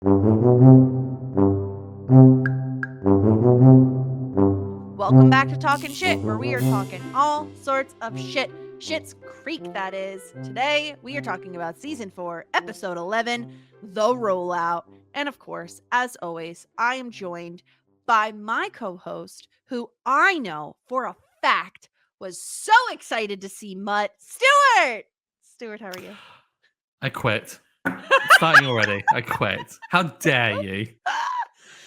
Welcome back to Talking Shit, where we are talking all sorts of shit. Schitt's Creek, that is. Today, we are talking about Season 4, Episode 11, The Rollout. And of course, as always, I am joined by my co-host, who I know for a fact was so excited to see Mutt, Stuart! Stuart, how are you? I quit. Starting already. I quit. How dare you?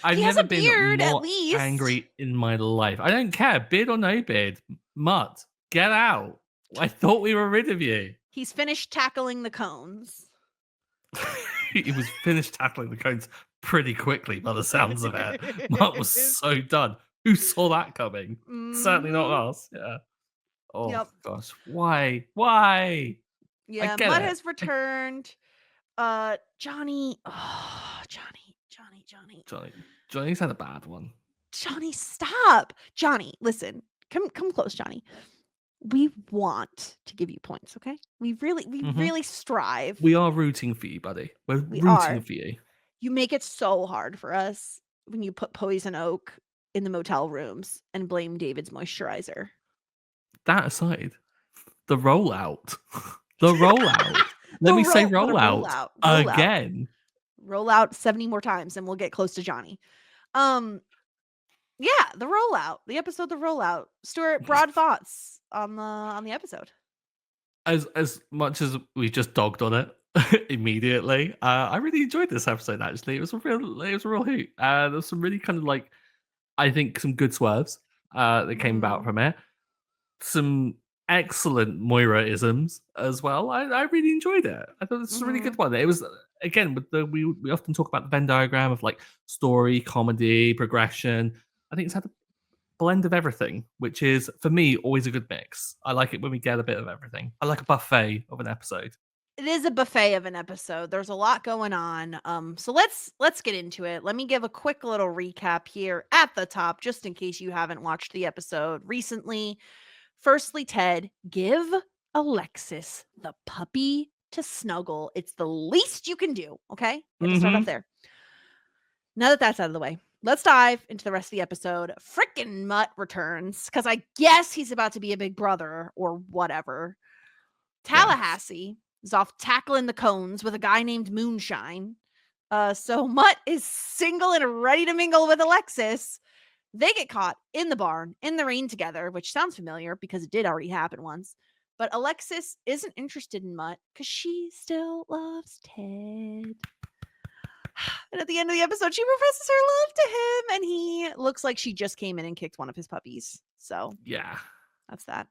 I've He has never a beard, been at more least. angry in my life. I don't care, beard or no beard. Mutt, get out. I thought we were rid of you. He's finished tackling the cones. He was finished tackling the cones pretty quickly by the sounds of it. Mutt was so done. Who saw that coming? Certainly not us. Yeah. Oh Yep. gosh. Why? Why? Yeah, Mutt has returned. Johnny. Oh, Johnny's had a bad one. Johnny, stop. Johnny, listen. Come close, Johnny. We want to give you points, okay? We really strive. We are rooting for you, buddy. We're rooting for you. You make it so hard for us when you put poison oak in the motel rooms and blame David's moisturizer. That aside, the rollout. The rollout. Let me say rollout again. Roll out 70 more times and we'll get close to Johnny. Yeah, the rollout. The episode The Rollout. Stuart, broad thoughts on the episode. As much as we just dogged on it immediately, I really enjoyed this episode actually. It was a real hoot. There was some really kind of like, I think, some good swerves that came about from it. Some excellent Moira-isms as well. I really enjoyed it. I thought this was a really good one. It was, again, with we often talk about the Venn diagram of like story, comedy, progression. I think it's had a blend of everything, which is, for me, always a good mix. I like it when we get a bit of everything. I like a buffet of an episode. It is a buffet of an episode. There's a lot going on. So let's get into it. Let me give a quick little recap here at the top, just in case you haven't watched the episode recently. Firstly, Ted, give Alexis the puppy to snuggle. It's the least you can do, okay? We have to start off there. Now that that's out of the way, let's dive into the rest of the episode. Frickin' Mutt returns, because I guess he's about to be a big brother or whatever. Tallahassee is off tackling the cones with a guy named Moonshine. So Mutt is single and ready to mingle with Alexis. They get caught in the barn, in the rain together, which sounds familiar because it did already happen once. But Alexis isn't interested in Mutt because she still loves Ted. And at the end of the episode, she professes her love to him, and he looks like she just came in and kicked one of his puppies. So, yeah, that's that.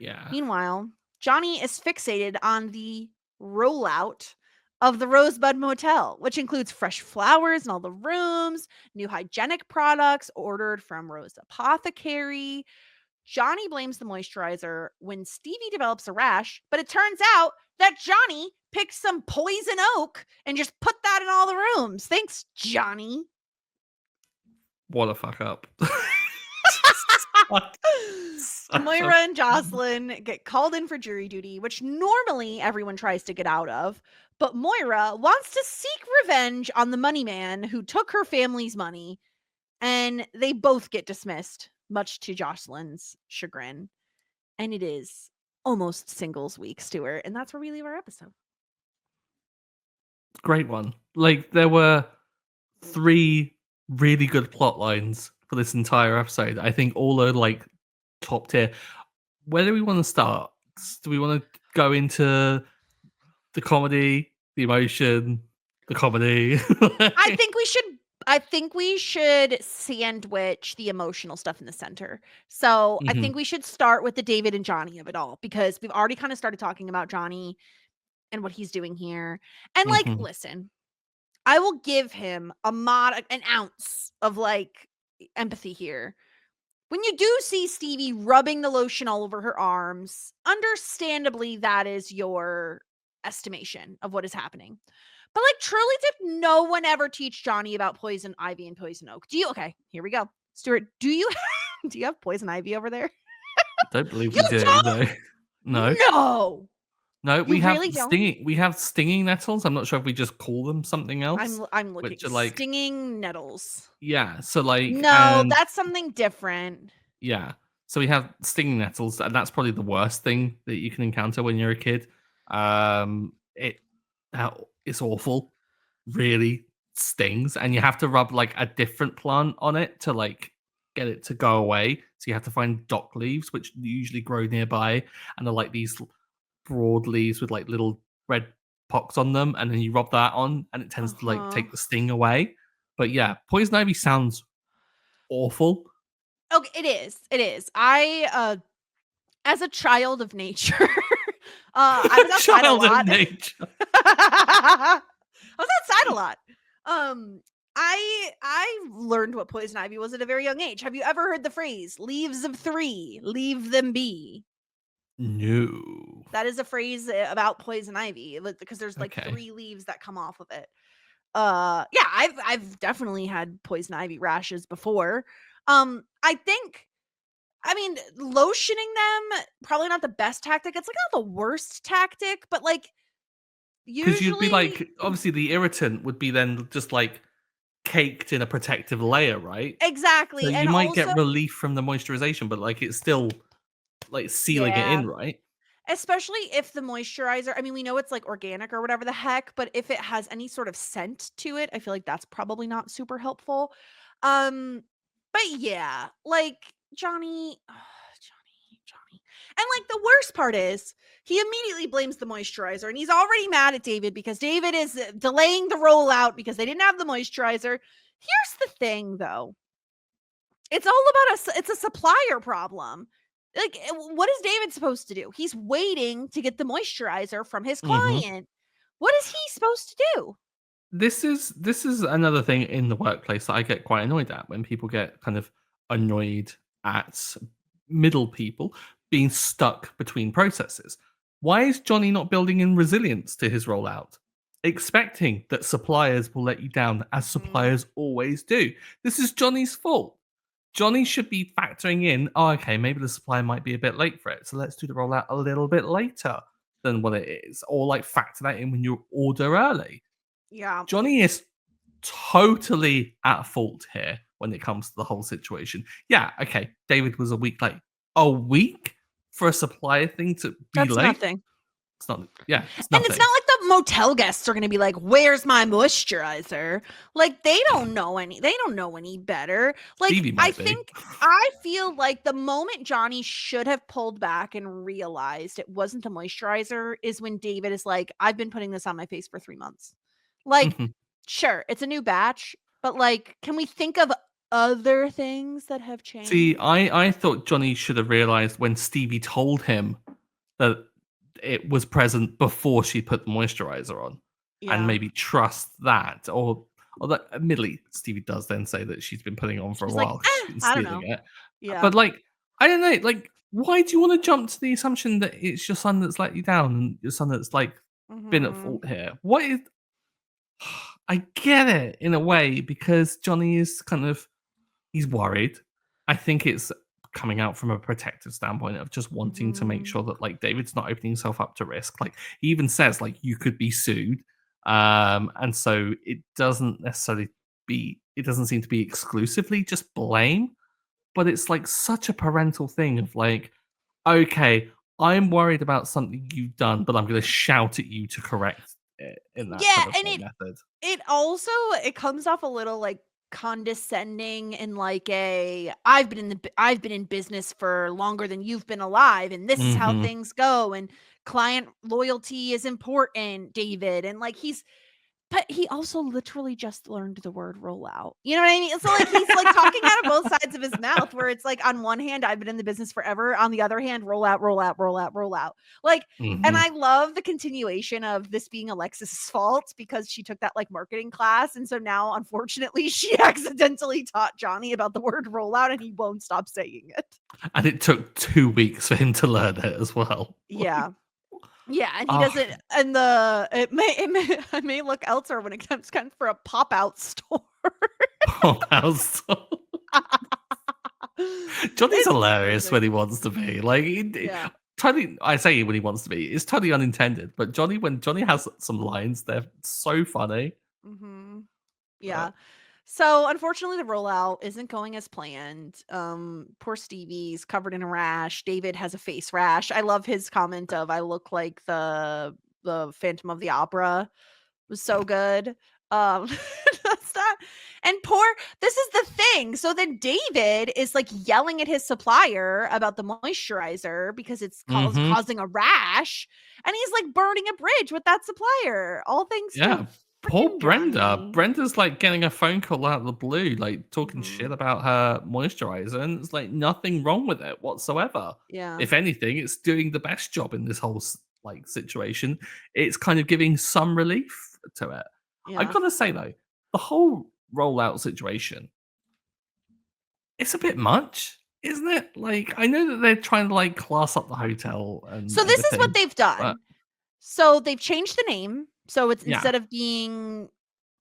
Yeah. Meanwhile, Johnny is fixated on the rollout of the Rosebud Motel, which includes fresh flowers in all the rooms, new hygienic products ordered from Rose Apothecary. Johnny blames the moisturizer when Stevie develops a rash, but it turns out that Johnny picked some poison oak and just put that in all the rooms. Thanks, Johnny. What a fuck up. Moira and Jocelyn get called in for jury duty, which normally everyone tries to get out of. But Moira wants to seek revenge on the money man who took her family's money. And they both get dismissed, much to Jocelyn's chagrin. And it is almost singles week, Stuart. And that's where we leave our episode. Great one. Like, there were 3 really good plot lines for this entire episode. I think all are like top tier. Where do we want to start? Do we want to go into the comedy, the emotion, the comedy? I think we should sandwich the emotional stuff in the center. So I think we should start with the David and Johnny of it all, because we've already kind of started talking about Johnny and what he's doing here. And like, listen, I will give him an ounce of like empathy here. When you do see Stevie rubbing the lotion all over her arms, understandably, that is your estimation of what is happening. But like, truly, did no one ever teach Johnny about poison ivy and poison oak? Okay, here we go. Stuart, do you have poison ivy over there? I don't believe we do. No. No. No, You really don't? we have stinging nettles. I'm not sure if we just call them something else, I'm looking. which are like Stinging nettles. yeah, so like No, and that's something different. yeah. So we have stinging nettles, and that's probably the worst thing that you can encounter when you're a kid. It it's awful, really stings, and you have to rub like a different plant on it to like get it to go away. So you have to find dock leaves, which usually grow nearby, and they're like these broad leaves with like little red pocks on them, and then you rub that on, and it tends to like Uh-huh. take the sting away. But yeah, poison ivy sounds awful. Okay, it is. It is. As a child of nature, I was outside a Child of lot. nature. I was outside a lot. I learned what poison ivy was at a very young age. Have you ever heard the phrase "leaves of three, leave them be"? No. That is a phrase about poison ivy because there's like Okay. three leaves that come off of it. Yeah, I've definitely had poison ivy rashes before. I think I mean, lotioning them probably not the best tactic. It's like not the worst tactic, but like Because you'd be usually like, obviously, the irritant would be then just like caked in a protective layer, right? So exactly. And you might also get relief from the moisturization, but like it's still like sealing it yeah, in, right? especially if the moisturizer, I mean, we know it's like organic or whatever the heck, but if it has any sort of scent to it, I feel like that's probably not super helpful. Um, but yeah, like Johnny, Johnny. And like the worst part is he immediately blames the moisturizer and he's already mad at David because David is delaying the rollout because they didn't have the moisturizer. Here's the thing though. It's all about it's a supplier problem. Like, what is David supposed to do? He's waiting to get the moisturizer from his Hmm. client. What is he supposed to do? This is another thing in the workplace that I get quite annoyed at when people get kind of annoyed at middle people being stuck between processes. Why is Johnny not building in resilience to his rollout? Expecting that suppliers will let you down as Mm, suppliers always do. This is Johnny's fault. Johnny should be factoring in, oh, okay, maybe the supplier might be a bit late for it. So let's do the rollout a little bit later than what it is. Or like factor that in when you order early. yeah. Johnny is totally at fault here when it comes to the whole situation. Yeah, okay, David was a week for a supplier thing to be That's late. nothing. It's not. Yeah, it's And it's not nothing. like the motel guests are going to be like, "Where's my moisturizer?" Like they don't know any better. Like Stevie might be. I feel like the moment Johnny should have pulled back and realized it wasn't the moisturizer is when David is like, "I've been putting this on my face for 3 months." Like, Mhm. sure, it's a new batch, but like can we think of other things that have See, changed? I thought Johnny should have realized when Stevie told him that it was present before she put the moisturizer on, and Yeah. maybe trust that. Or that admittedly, Stevie does then say that she's been putting it on for a She's like, while 'cause she's been I don't stealing know." it. Yeah. But like, I don't know, like, why do you want to jump to the assumption that it's your son that's let you down and your son that's like been at Mhm. fault here? What is I get it in a way because Johnny is kind of he's worried. I think it's coming out from a protective standpoint of just wanting to make Mhm. sure that like David's not opening himself up to risk. Like he even says like you could be sued. And so it doesn't seem to be exclusively just blame, but it's like such a parental thing of like, okay, I'm worried about something you've done, but I'm gonna shout at you to correct it in that Yeah, kind of and like method. it also it comes off a little like condescending and like a I've been in business for longer than you've been alive and this is how Hmm. things go and client loyalty is important, David. And like but he also literally just learned the word rollout. You know what I mean? So like he's like talking out of both sides of his mouth where it's like on one hand I've been in the business forever, on the other hand roll out, roll out, roll out, roll out. Like and Hmm. I love the continuation of this being Alexis's fault because she took that like marketing class and so now unfortunately she accidentally taught Johnny about the word rollout and he won't stop saying it. And it took 2 weeks for him to learn it as well. Yeah. Yeah, and he Oh, doesn't and the it may look elsewhere when it comes kind of for a pop out store. poor House. Johnny's It's hilarious when amazing. he wants to be. Like, Yeah. totally. I say when he wants to be. It's totally unintended. But Johnny, when Johnny has some lines, they're so funny. Mm-hmm. Uh, Yeah. So unfortunately, the rollout isn't going as planned. Poor Stevie's covered in a rash. David has a face rash. I love his comment of "I look like the Phantom of the Opera." Was so good. That's not. And poor. This is the thing. So then David is like yelling at his supplier about the moisturizer because it's mm-hmm. causing a rash, and he's like burning a bridge with that supplier. All thanks to Yeah. Poor freaking Brenda. Johnny. Brenda's like getting a phone call out of the blue, like talking Mhm. shit about her moisturizer, and it's like nothing wrong with it whatsoever. Yeah. If anything, it's doing the best job in this whole like situation. It's kind of giving some relief to it. I Yeah. gotta say though, the whole rollout situation, it's a bit much, isn't it? Like I know that they're trying to like class up the hotel and So this is what everything, they've but done. So they've changed the name. So it's yeah, instead of being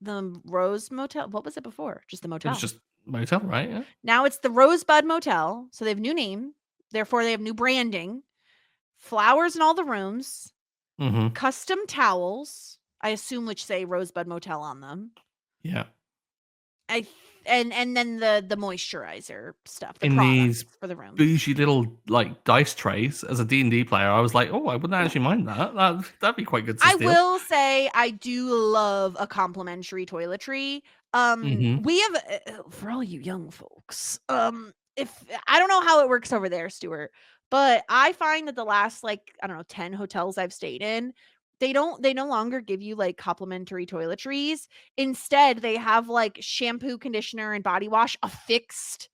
the Rose Motel, what was it before? Just the it was motel. just motel, right? Yeah. Now it's the Rosebud Motel. So they have new name. Therefore, they have new branding. Flowers in all the rooms. Mm-hmm. Custom towels. I assume which say Rosebud Motel on them. Yeah. I and then the moisturizer stuff, the In products these for the rooms. bougie little like dice trays as a D&D player, I was like, oh, I wouldn't actually mind that. That'd be quite good to I steal. will say I do love a complimentary toiletry. Mm-hmm. We have for all you young folks. If I don't know how it works over there, Stuart, but I find that the last like I don't know 10 hotels I've stayed in, they no longer give you like complimentary toiletries. Instead, they have like shampoo, conditioner, and body wash affixed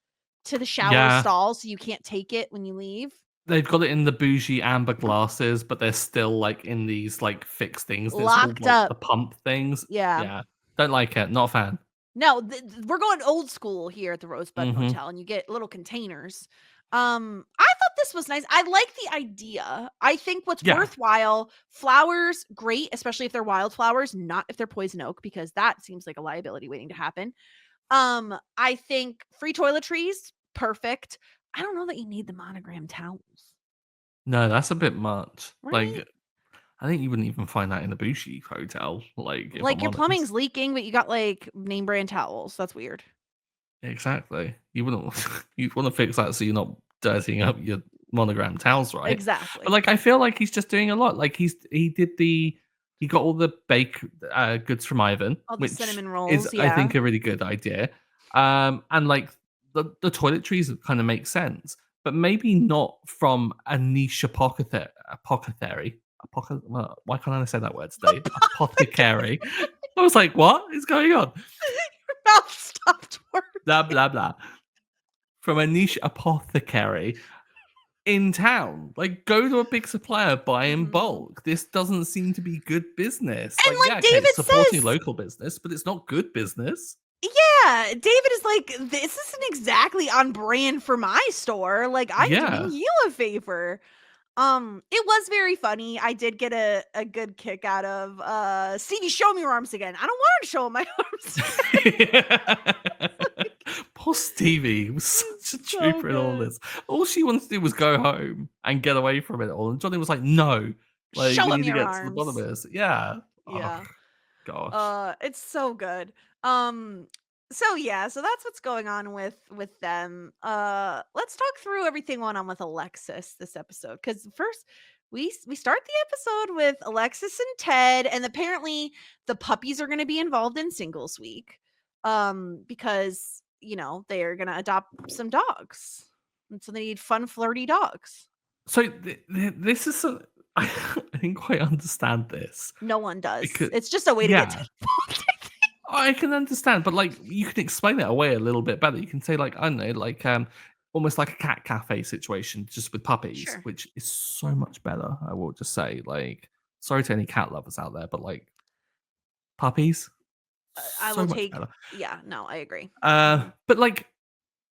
to the shower Yeah, stall so you can't take it when you leave. they've got it in the bougie amber glasses, but they're still like in these like fixed things. And it's all Locked like up. the pump things. Yeah. Yeah, don't like it. Not a fan. No, we're going old school here at the Rosebud Mm-hmm. Motel, and you get little containers. I thought this was nice. I like the idea. I think what's Yeah, worthwhile, flowers, great, especially if they're wildflowers, not if they're poison oak, because that seems like a liability waiting to happen. I think free toiletries, perfect. I don't know that you need the monogram towels, no, that's a bit much. right? Like, I think you wouldn't even find that in a bougie hotel. Like, if Like I'm your honest. plumbing's leaking, but you got like name brand towels. That's weird. Exactly. You wouldn't you'd want to fix that so you're not dirtying up your monogram towels, right? But Exactly. like I feel like he's just doing a lot. Like he got all the bake goods from Ivan, All the which cinnamon is rolls, I yeah. think a really good idea. And like the toiletries kind of make sense, but maybe not from a niche apothecary. Why can't I say that word today? Apothecary. I was like, what is going on? Mouth stopped Blah working. blah blah. From a niche apothecary in town. Like, go to a big supplier, buy in Mhm. bulk. This doesn't seem to be good business. And Like, yeah, like okay, it's David supporting says, local business, but it's not good business. yeah, David is like, this isn't exactly on brand for my store. Like, I'm doing Yeah. you a favor. It was very funny. I did get a good kick out of Stevie, show me your arms again. I don't want to show him my arms again. Poor Stevie was such a So trooper in all good. this. All she wanted to do was go home and get away from it all. And Johnny was like, no, like, Show we him need to your get to the bottom arms. of this. Yeah. Oh, Yeah. gosh. It's so good. Um so yeah, so that's what's going on with them. Let's talk through everything going on with Alexis this episode cuz first we start the episode with Alexis and Ted and apparently the puppies are going to be involved in singles week. Because, you know, they're going to adopt some dogs. And so they need fun flirty dogs. So this is I didn't quite understand this No one does. because It's just a way to get yeah, Ted involved. I can understand, but like you can explain it away a little bit better. You can say like I don't know, like almost like a cat cafe situation just with puppies, Sure. which is so much better. I will just say like sorry to any cat lovers out there, but like puppies, I so will much take better. yeah, no, I agree. Mhm. But like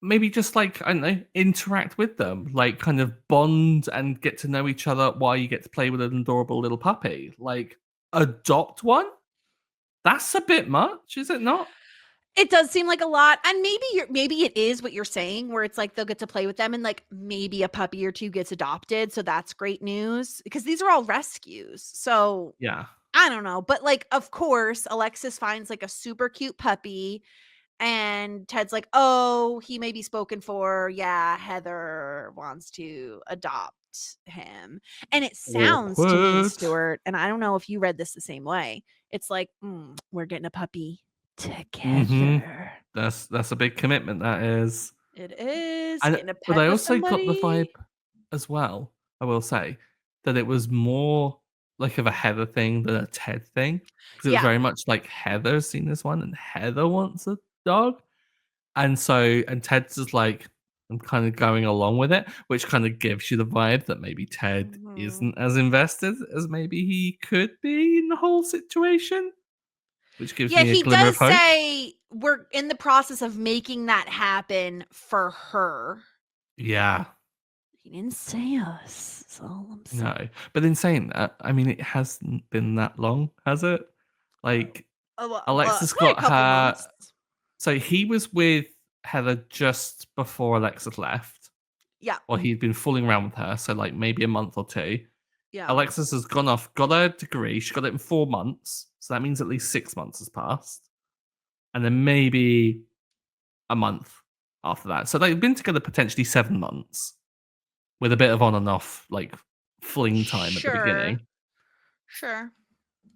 maybe just like I don't know, interact with them, like kind of bond and get to know each other while you get to play with an adorable little puppy. Like adopt one. That's a bit much, is it not? It does seem like a lot, and maybe it is what you're saying, where it's like they'll get to play with them, and like maybe a puppy or two gets adopted, so that's great news because these are all rescues. So Yeah. I don't know, but like of course Alexis finds like a super cute puppy, and Ted's like, "Oh, he may be spoken for. Yeah, Heather wants to adopt him." And it sounds to me, Awkward. Stuart, and I don't know if you read this the same way. It's like, we're getting a puppy together. That's a big commitment, that is. It is And getting a but pet I with also got the somebody. vibe as well, I will say, that it was more like of a Heather thing than a Ted thing, because it was Yeah. very much like Heather's seen this one and Heather wants a dog. And Ted's just like, I'm kind of going along with it, which kind of gives you the vibe that maybe Ted Mhm. isn't as invested as maybe he could be in the whole situation, which gives Yeah, me a he glimmer does of hope. say we're in the process of making that happen for her. Yeah, He didn't say us. That's all I'm saying. no. But in saying that, I mean, it hasn't been that long, has it? Like, Alexis Probably a got couple her. months. So he was with Heather just before Alexis left, Yeah. or he'd been fooling around with her. So, like, maybe a month or two. Yeah. Alexis has gone off, got her degree. She got it in 4 months. So that means at least 6 months has passed. And then maybe a month after that. So they've been together potentially 7 months with a bit of on and off, like fling time at the Sure. beginning. Sure.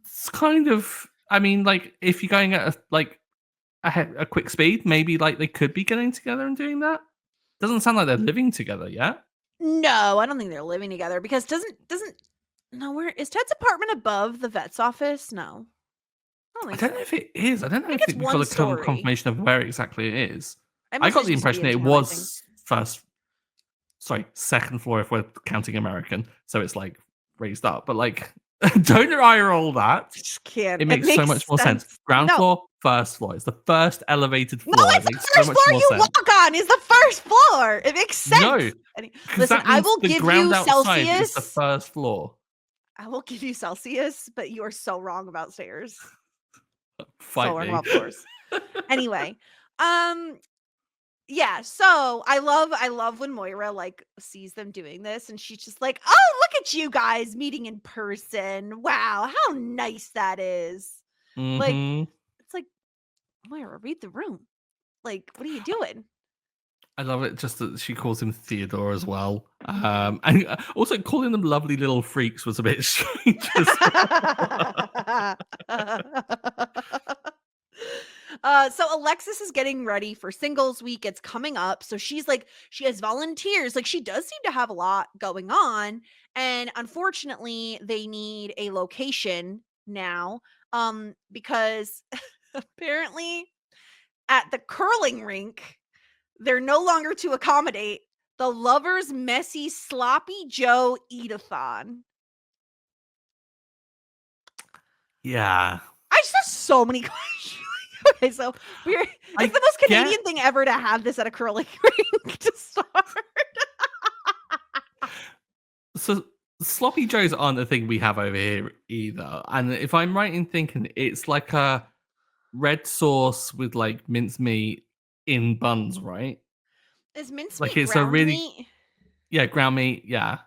It's kind of, I mean, like if you're going at a quick speed, maybe like they could be getting together and doing that. Doesn't sound like they're living together yet. No, I don't think they're living together because doesn't no, where is Ted's apartment above the vet's office? No. I don't I think don't know so. if it is. I don't I know think if it's we've got one a story. confirmation of where exactly it is. It I got must the just be impression in it town, I think. was second floor if we're counting American. So it's like raised up. But like, don't eye roll that. Just can't. It It makes so much makes more sense. sense. Ground No. floor, first floor. It's the first elevated No, floor. It it's the makes so first much floor more you sense. walk on is the first floor. It makes No, sense. because Listen, that I means will the give ground you outside is the Celsius. first floor. I will give you Celsius, but you are so wrong about stairs. So Fight wrong me. about floors. Anyway, um, yeah, so I love when Moira like sees them doing this and she's just like, "Oh, look at you guys meeting in person. Wow, how nice that is." Like hmm it's like, "Moira, read the room. Like, what are you doing?" I love it just that she calls him Theodore as well. And also calling them lovely little freaks was a bit strange as well. So Alexis is getting ready for singles week. It's coming up. So she's like, she has volunteers. Like, she does seem to have a lot going on. And unfortunately, they need a location now. Because apparently at the curling rink, they're no longer to accommodate the lovers' messy, sloppy Joe eat-a-thon. Yeah. I just have so many questions. Okay, so it's I the most get Canadian thing ever to have this at a curling rink to start. so sloppy joes aren't a thing we have over here either. And if I'm right in thinking it's like a red sauce with like mincemeat in buns, right? Is Like mincemeat it's a ground really meat? ground meat, yeah.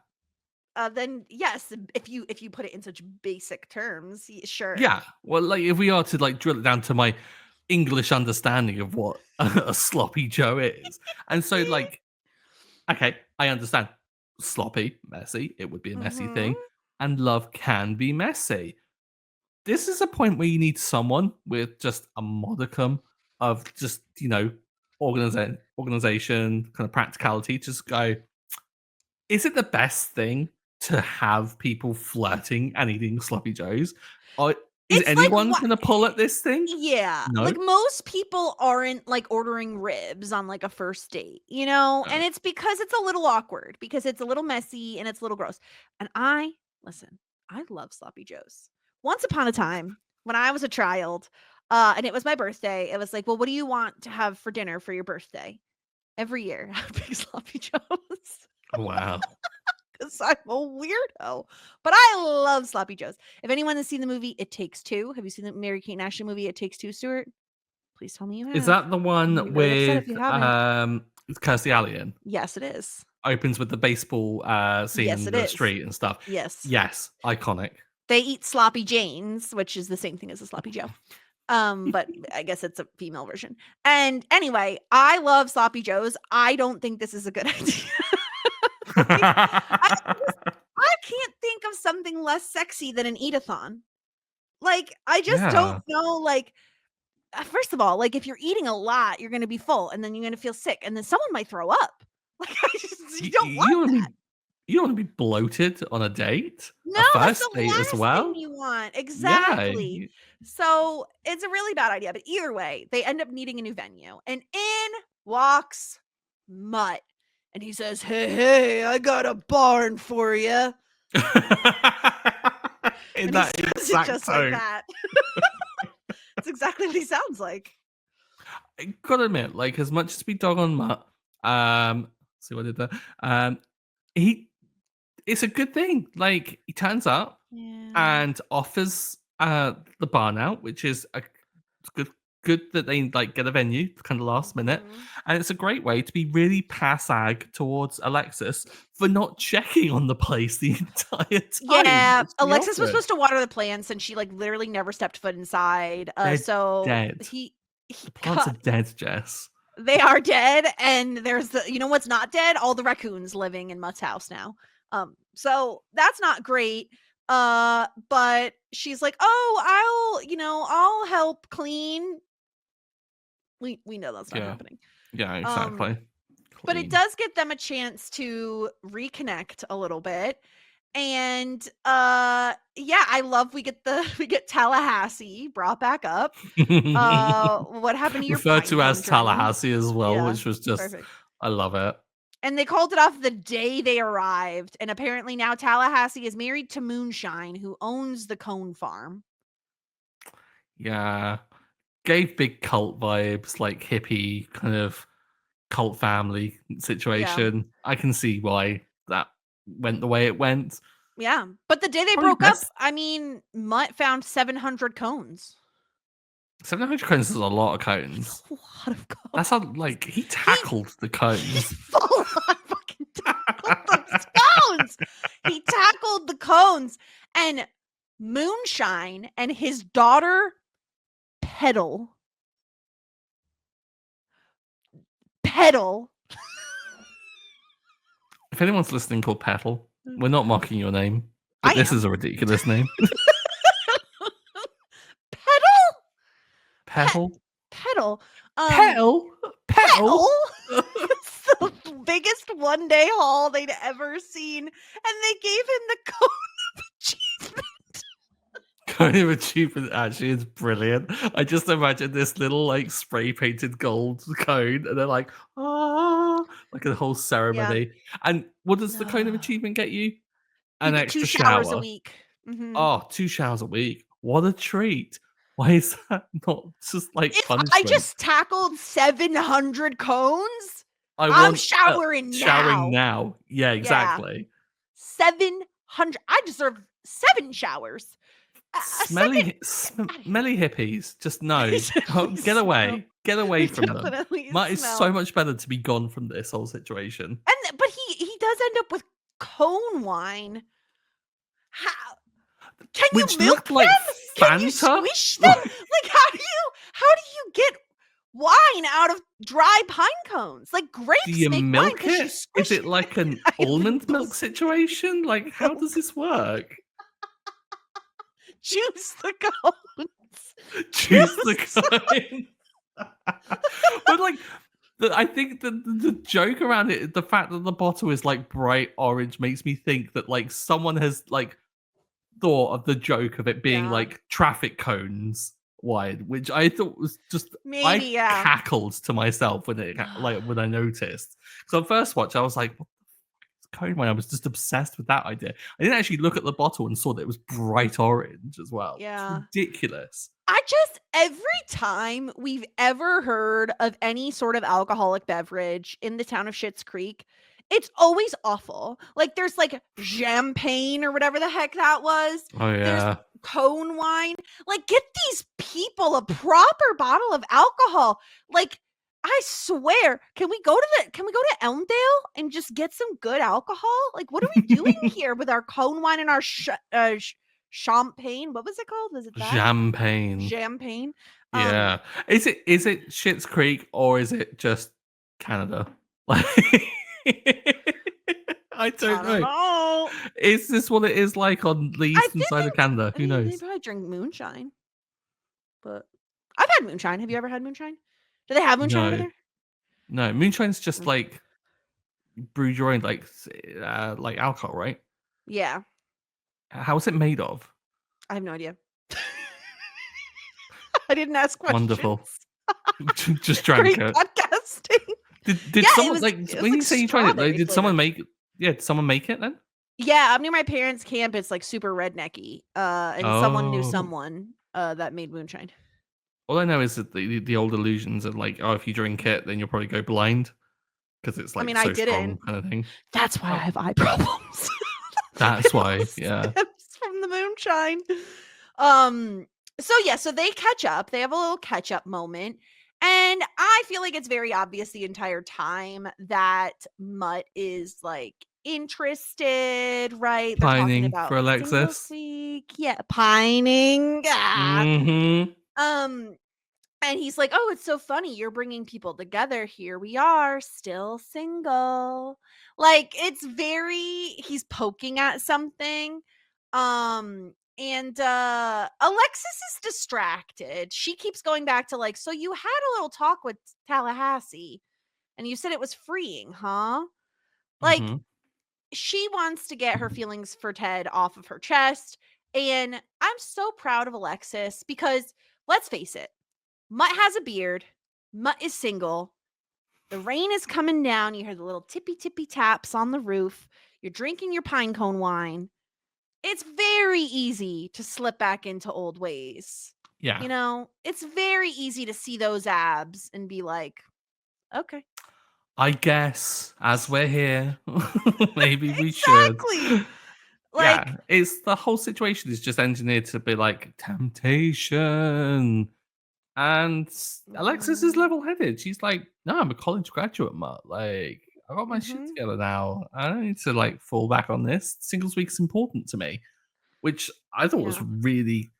Then yes, if you put it in such basic terms, sure. Yeah. Well, like if we are to like drill it down to my English understanding of what a sloppy joe is. And so like okay, I understand. Sloppy, messy, it would be a messy Mhm. thing. And love can be messy. This is a point where you need someone with just a modicum of just, organization, kind of practicality, just go, is it the best thing to have people flirting and eating sloppy joes? Or is It's like anyone what gonna pull at this thing? Yeah, No? like most people aren't like ordering ribs on like a first date, you know? No. And it's because it's a little awkward, because it's a little messy and it's a little gross. And listen, I love sloppy joes. Once upon a time, when I was a child, and it was my birthday, it was like, well, what do you want to have for dinner for your birthday? Every year, I have big sloppy joes Wow. because I'm a weirdo. But I love sloppy joes. If anyone has seen the movie It Takes Two, have you seen the Mary Kate and Ashley movie It Takes Two, Stuart? Please tell me you have. Is that the I'm one gonna be very upset with if you haven't. Kirstie Alley? Yes, it is. Opens with the baseball scene Yes, in it the is. street and stuff. Yes. Yes, iconic. They eat sloppy Janes, which is the same thing as a sloppy Joe. But I guess it's a female version. And anyway, I love sloppy Joes. I don't think this is a good idea. I can't think of something less sexy than an eat-a-thon. Like, I just don't know, like, first of all, like, if you're eating a lot, you're gonna be full, and then you're gonna feel sick, and then someone might throw up. Like, you don't want that. You don't want to be bloated on a date, No, a that's first the date as last thing well. you want. Yeah, Exactly. So, it's a really bad idea, but either way, they end up needing a new venue, and in walks Mutt, and he says, "Hey, I got a barn for you." in And that he says it exact just tone. like that. That's exactly what he sounds like. I gotta admit, like as much as we dog on Mutt, see what I did there. He it's a good thing. Like he turns up Yeah. and offers the barn out, which is it's good that they like get a venue kind of last minute. And it's a great way to be really pass-ag towards Alexis for not checking on the place the entire time. Yeah, which she Alexis was offered. supposed to water the plants, and she like literally never stepped foot inside. They're So dead. he The plants are dead, Jess. they are dead, and there's the you know what's not dead? All the raccoons living in Mutt's house now. So that's not great. But she's like, "Oh, I'll help clean." We know that's not happening. Yeah, exactly. But it does get them a chance to reconnect a little bit. And yeah, I love we get Tallahassee brought back up. What happened to your referred to pinecone as dream? Tallahassee as well, Yeah, which was just perfect. I love it. And they called it off the day they arrived. And apparently now Tallahassee is married to Moonshine, who owns the cone farm. Yeah. Gave big cult vibes, like hippie kind of cult family situation. I can see why that went the way it went. Yeah. But the day they Probably broke up, best. I mean, Mutt found 700 cones. 700 cones is a lot of cones. A lot of cones. That's how, like, he tackled the cones. He full on fucking tackled those cones. He tackled the cones. And Moonshine and his daughter, Petal. If anyone's listening called Petal, we're not mocking your name, but this is a ridiculous name. Petal? Petal? Petal? Petal? It's the biggest one-day haul they'd ever seen. And they gave him the cone of achievement. Cone of achievement actually is brilliant. I just imagine this little like spray painted gold cone, and they're like, like a whole ceremony. Yeah. And what does the cone of achievement get you? An extra 2 showers a week. Oh, 2 showers a week. What a treat. Why is that not just like punishment? I just tackled 700 cones. I'm showering now. Showering now. Yeah, exactly. Yeah. 700. I deserve 7 showers. Smelly hippies. Just no. Get away. Get away from them. Mutt is so much better to be gone from this whole situation. But he does end up with cone wine. How? Can you milk them? Can you squish them? Like how do you get wine out of dry pine cones? Like grapes do you make milk wine. it? Is it like an almond milk situation? Like how does this work? Juice the cones. Juice the cones. But like I think the joke around it, the fact that the bottle is like bright orange makes me think that like someone has like thought of the joke of it being like traffic cones wide, which I thought was just I cackled to myself when when I noticed. So on first watch, I was like, what the cone wine? I was just obsessed with that idea. I didn't actually look at the bottle and saw that it was bright orange as well. Yeah. It's ridiculous. Every time we've ever heard of any sort of alcoholic beverage in the town of Schitt's Creek, it's always awful. Like there's like champagne or whatever the heck that was. Oh yeah. There's cone wine. Like, get these people a proper bottle of alcohol. Like, I swear, can we go to Elmdale and just get some good alcohol? Like, what are we doing here with our cone wine and our champagne? What was it called? Was it that? Champagne. Champagne. Yeah. Is it Schitt's Creek or is it just Canada? Like I don't I don't know. know. Is this what it is like on the I eastern side of think Canada? I Who mean, they knows? probably drink moonshine, but I've had moonshine. Have you ever had moonshine? Do they have moonshine over No. there? No. Moonshine's just Mm. like brewed your own like alcohol, right? Yeah, How is it made of? I have no idea. I didn't ask questions. Wonderful. Just drank Great it. podcasting. Did Yeah, someone like it was when like you say you tried it, like strawberry did someone flavored. make did someone make it then? Yeah, I'm near my parents' camp. It's like super rednecky. And someone knew Oh. someone that made moonshine. All I know is that the old illusions of like, oh, if you drink it, then you'll probably go blind because it's I like mean, I so didn't. strong kind of thing. That's why I Oh, have eye problems. that's It all why. Yeah. stems from the moonshine. Um, so they catch up. They have a little catch up moment. And I feel like it's very obvious the entire time that Mutt is like interested, right? They're talking Pining about for singles Alexis. week. Yeah, pining. Ah. Mm-hmm. Um, and he's like, "Oh, it's so funny. You're bringing people together. Here we are, still single." Like, it's very he's poking at something. And Alexis is distracted. She keeps going back to like, "So you had a little talk with Tallahassee and you said it was freeing, huh?" Like, Mm-hmm. she wants to get her feelings for Ted off of her chest, and I'm so proud of Alexis because let's face it, Mutt has a beard. Mutt is single. The rain is coming down. You hear the little tippy tippy taps on the roof. You're drinking your pine cone wine. It's very easy to slip back into old ways. Yeah. You know, it's very easy to see those abs and be like, okay. I guess as we're here, maybe we should. Exactly. Yeah, Like, it's the whole situation is just engineered to be like temptation. And Alexis is mhm, level-headed. She's like, "No, I'm a college graduate, Mutt. Like, I got my shit mhm, together now. I don't need to like fall back on this. Singles week's important to me," which I thought was yeah. really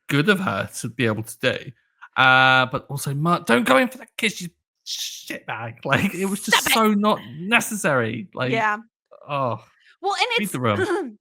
good of her to be able to do. But also, Mutt, don't go in for that kiss, you shitbag. Like, it was Stop just it. so not necessary. Like, Yeah. oh, Well, and read the room. it's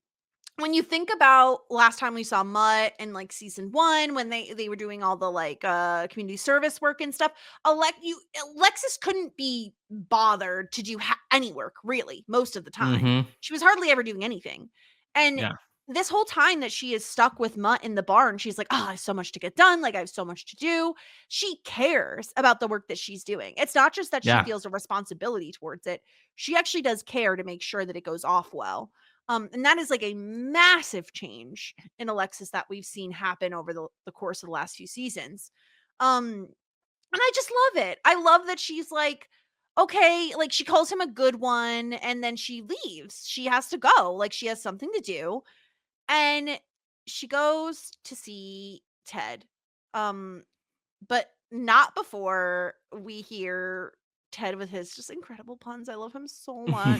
when you think about last time we saw Mutt in like season 1 when they were doing all the like community service work and stuff, Alexis couldn't be bothered to do any work really most of the time. Mm-hmm. She was hardly ever doing anything. And Yeah, this whole time that she is stuck with Mutt in the barn, she's like, "Oh, I have so much to get done. Like I have so much to do." She cares about the work that she's doing. It's not just that she yeah, feels a responsibility towards it. She actually does care to make sure that it goes off well. And that is like a massive change in Alexis that we've seen happen over the course of the last few seasons. And I just love it. I love that she's like, okay, like she calls him a good one and then she leaves. She has to go. Like she has something to do. And she goes to see Ted. Um, but not before we hear Ted with his just incredible puns. I love him so much.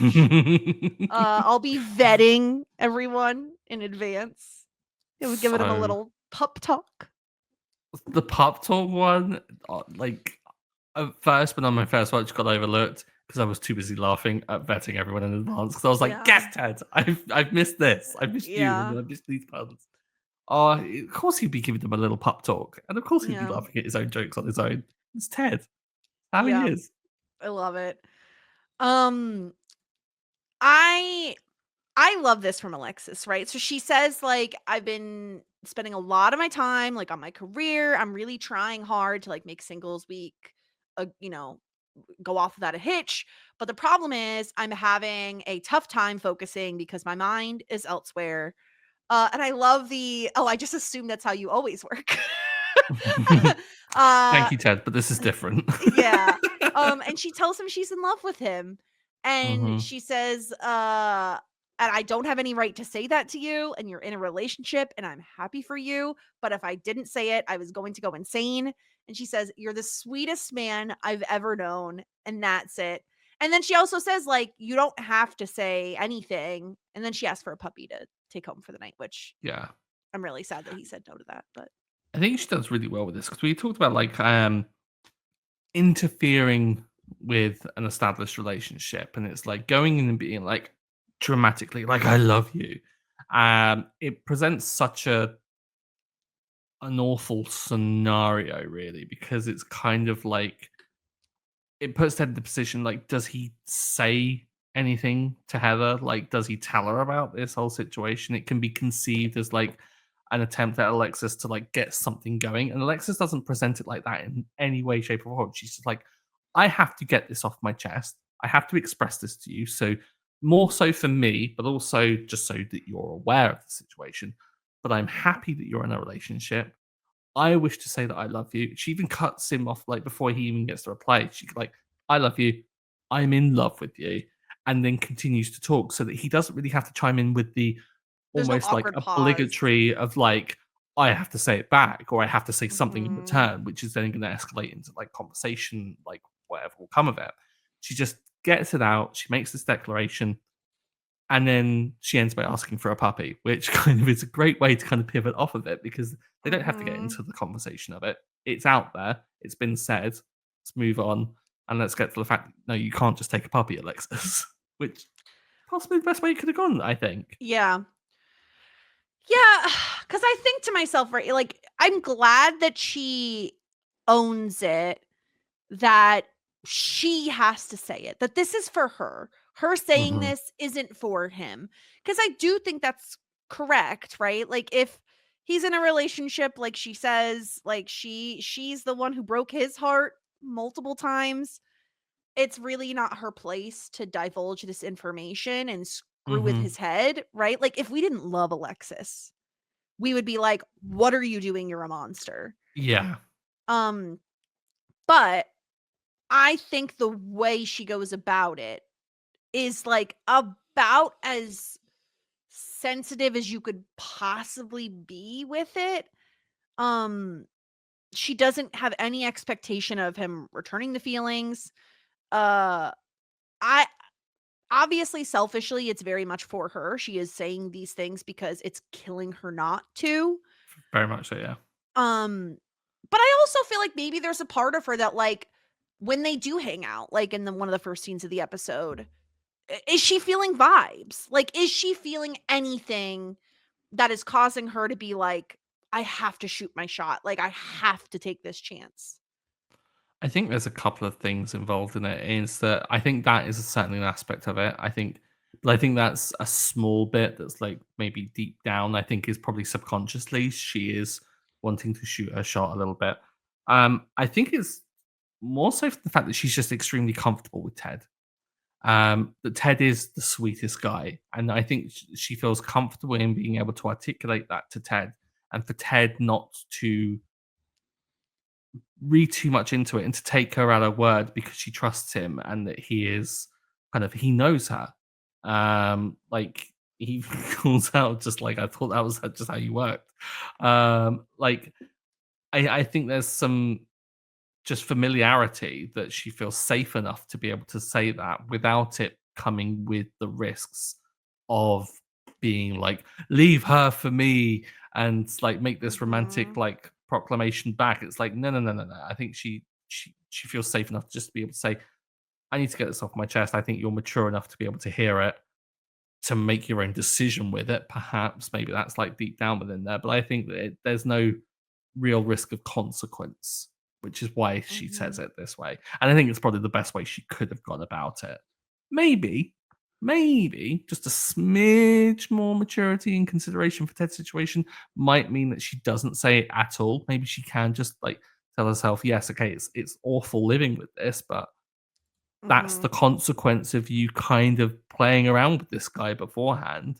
I'll be vetting everyone in advance. It was giving him a so little pup talk. the pop talk one, like at first, when on my first watch, got overlooked because I was too busy laughing at vetting everyone in advance. Because I was like, Yeah. "Guess Ted, I've missed this. I missed you, and Yeah. then I missed these puns." Oh, of course he'd be giving them a little pop talk, and of course he'd be Yeah. laughing at his own jokes on his own. It's Ted, how he Yeah. is. I love it. Um I I love this from Alexis, right? So she says like I've been spending a lot of my time like on my career. I'm really trying hard to like make singles week you know, go off without a hitch. But the problem is I'm having a tough time focusing because my mind is elsewhere. And I love oh, I just assume that's how you always work. uh Thank you, Ted, but this is different. yeah. And she tells him she's in love with him. And Hmm. she says, and I don't have any right to say that to you, and you're in a relationship, and I'm happy for you, but if I didn't say it, I was going to go insane." And she says, "You're the sweetest man I've ever known, and that's it." And then she also says, like, "You don't have to say anything." And then she asked for a puppy to take home for the night, which Yeah. I'm really sad that he said no to that, but I think she does really well with this because we talked about like interfering with an established relationship, and it's like going in and being like dramatically like I love you. It presents such an awful scenario really because it's kind of like it puts Ted in the position like, does he say anything to Heather? Like, does he tell her about this whole situation? It can be conceived as like an attempt at Alexis to like get something going, and Alexis doesn't present it like that in any way, shape, or form. She's just like, I have to get this off my chest. I have to express this to you. So more so for me, but also just so that you're aware of the situation. But I'm happy that you're in a relationship. I wish to say that I love you. She even cuts him off like before he even gets to reply. She's like, I love you. I'm in love with you. And then continues to talk so that he doesn't really have to chime in with the there's no almost like awkward pause. obligatory of like, I have to say it back or I have to say something in Mhm. return, which is then going to escalate into like conversation, like whatever will come of it. She just gets it out. She makes this declaration and then she ends by asking for a puppy, which kind of is a great way to kind of pivot off of it because they don't have to get Mhm. into the conversation of it. It's out there, it's been said. Let's move on and let's get to the fact that no, you can't just take a puppy, Alexis, which possibly the best way you could have gone, I think. Yeah. Yeah, because I think to myself, right, like, I'm glad that she owns it, that she has to say it, that this is for her. Her saying Hmm. this isn't for him. Because I do think that's correct, right? Like, if he's in a relationship, like she says, like, she's the one who broke his heart multiple times, it's really not her place to divulge this information and screw with Hmm. his head, right? Like, if we didn't love Alexis, we would be like, "What are you doing? You're a monster." Yeah. Um, but I think the way she goes about it is, like, about as sensitive as you could possibly be with it. Um, she doesn't have any expectation of him returning the feelings. Uh, I obviously, selfishly, it's very much for her. She is saying these things because it's killing her not to. Very much so, yeah. Um, but I also feel like maybe there's a part of her that, like, when they do hang out, like in the one of the first scenes of the episode, is she feeling vibes? Like, is she feeling anything that is causing her to be like, I have to shoot my shot. Like, I have to take this chance. I think there's a couple of things involved in it. Is that I think that is certainly an aspect of it. But I think that's a small bit that's like maybe deep down. I think is probably subconsciously she is wanting to shoot her shot a little bit. I think it's more so for the fact that she's just extremely comfortable with Ted. That Ted is the sweetest guy, and I think she feels comfortable in being able to articulate that to Ted, and for Ted not to read too much into it and to take her at her word because she trusts him and that he is kind of he knows her. Like he calls out just like I thought that was just how you worked. Like I think there's some just familiarity that she feels safe enough to be able to say that without it coming with the risks of being like leave her for me and like make this romantic Mhm. like proclamation back. It's like no, no, no, no, no. I think she feels safe enough just to be able to say I need to get this off my chest. I think you're mature enough to be able to hear it, to make your own decision with it. Perhaps maybe that's like deep down within there, but I think that there's no real risk of consequence, which is why she says Mhm. it this way. And I think it's probably the best way she could have gone about it. Maybe, maybe just a smidge more maturity and consideration for Ted's situation might mean that she doesn't say it at all. Maybe she can just like tell herself, yes, okay, it's awful living with this, but that's the Mhm. consequence of you kind of playing around with this guy beforehand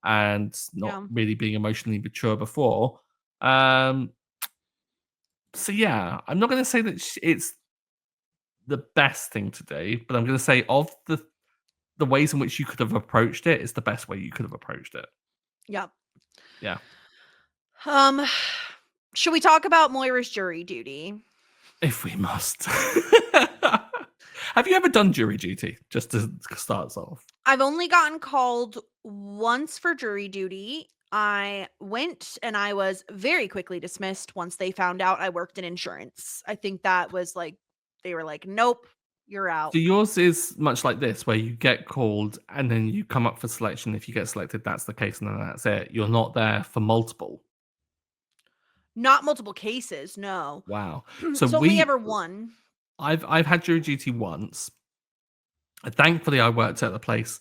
and not Yeah. really being emotionally mature before. Um, so yeah, I'm not going to say that it's the best thing to do, but I'm going to say of the ways in which you could have approached it is the best way you could have approached it. Yep. Yeah. Should we talk about Moira's jury duty? If we must. Have you ever done jury duty? Just to start us off. I've only gotten called once for jury duty. I went and I was very quickly dismissed once they found out I worked in insurance. I think that was like, they were like, nope, you're out. So yours is much like this, where you get called and then you come up for selection. If you get selected, that's the case, and then that's it. You're not there for multiple. Not multiple cases, no. Wow. So only ever one. I've had jury duty once. Thankfully, I worked at a place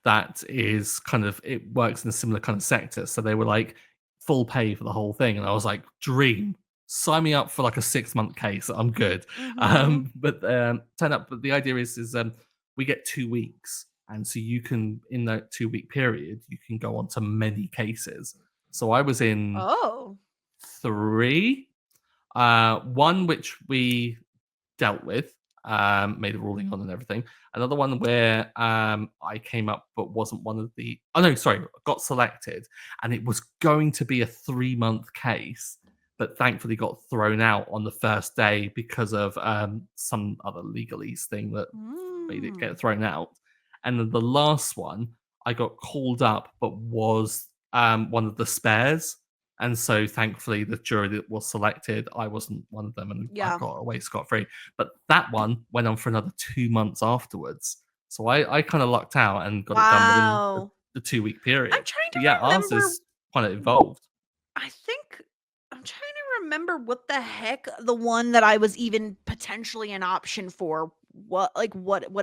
that is kind of, it works in a similar kind of sector. So they were like full pay for the whole thing, and I was like, dream. Sign me up for like a 6-month case. I'm good. But turn up. But the idea is we get 2 weeks, and so you can, in that 2-week period, you can go on to many cases. So I was in 3. One which we dealt with, made a ruling on and everything. Another one where I came up but wasn't one of the. Oh no, sorry, got selected, and it was going to be a 3-month case, but thankfully got thrown out on the first day because of some other legalese thing that made it get thrown out. And then the last one, I got called up, but was one of the spares. And so, thankfully, the jury that was selected, I wasn't one of them, and I got away scot-free. But that one went on for another 2 months afterwards. So I kind of lucked out and got it done within the 2-week period. I'm trying to remember. Ours is kind of involved. I think I'm trying to remember what the heck the one that I was even potentially an option for, what it